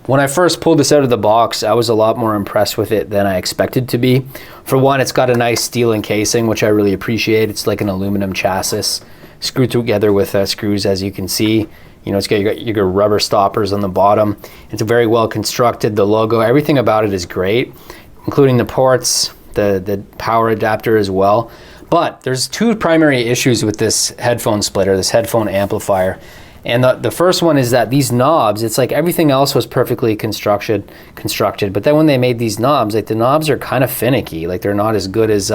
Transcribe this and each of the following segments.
When I first pulled this out of the box, I was a lot more impressed with it than I expected to be. For one, it's got a nice steel encasing, which I really appreciate. It's like an aluminum chassis, screwed together with screws, as you can see. You know, it's got your rubber stoppers on the bottom. It's very well constructed. The logo, everything about it is great, including the ports, the power adapter as well. But there's two primary issues with this headphone splitter, this headphone amplifier. And the first one is that these knobs, it's like everything else was perfectly constructed, but then when they made these knobs, like the knobs are kind of finicky. Like they're not as good as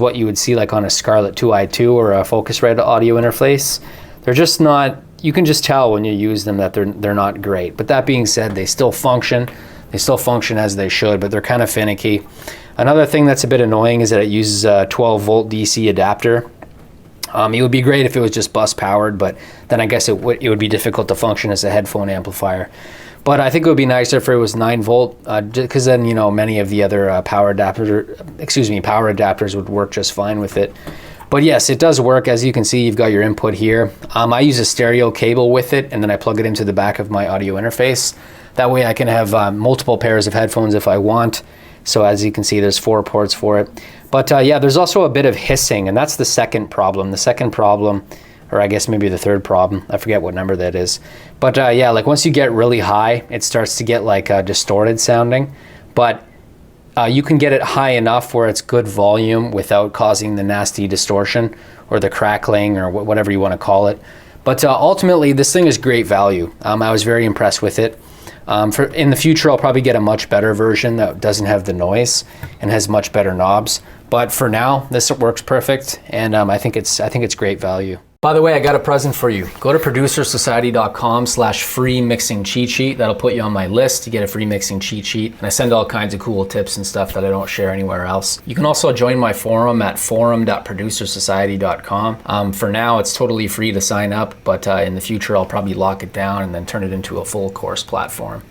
what you would see like on a Scarlett 2i2 or a Focusrite audio interface. They're just not, you can just tell when you use them that they're not great. But that being said, they still function. They still function as they should, but they're kind of finicky. Another thing that's a bit annoying is that it uses a 12-volt DC adapter. It would be great if it was just bus powered, but then I guess it would be difficult to function as a headphone amplifier. But I think it would be nicer if it was 9-volt, because then, you know, many of the other power adapters would work just fine with it. But yes, it does work. As you can see, you've got your input here. I use a stereo cable with it, and then I plug it into the back of my audio interface. That way I can have multiple pairs of headphones if I want. So as you can see, there's 4 ports for it. But yeah, there's also a bit of hissing, and that's the second problem. The second problem, or I guess maybe the third problem, I forget what number that is. But yeah, like once you get really high, it starts to get like distorted sounding. But you can get it high enough where it's good volume without causing the nasty distortion or the crackling or whatever you want to call it. But ultimately, this thing is great value. I was very impressed with it. In the future, I'll probably get a much better version that doesn't have the noise and has much better knobs. But for now, this works perfect, and I think it's great value. By the way, I got a present for you. Go to producersociety.com/free mixing cheat sheet. That'll put you on my list. You get a free mixing cheat sheet, and I send all kinds of cool tips and stuff that I don't share anywhere else. You can also join my forum at forum.producersociety.com. For now, it's totally free to sign up, but in the future, I'll probably lock it down and then turn it into a full course platform.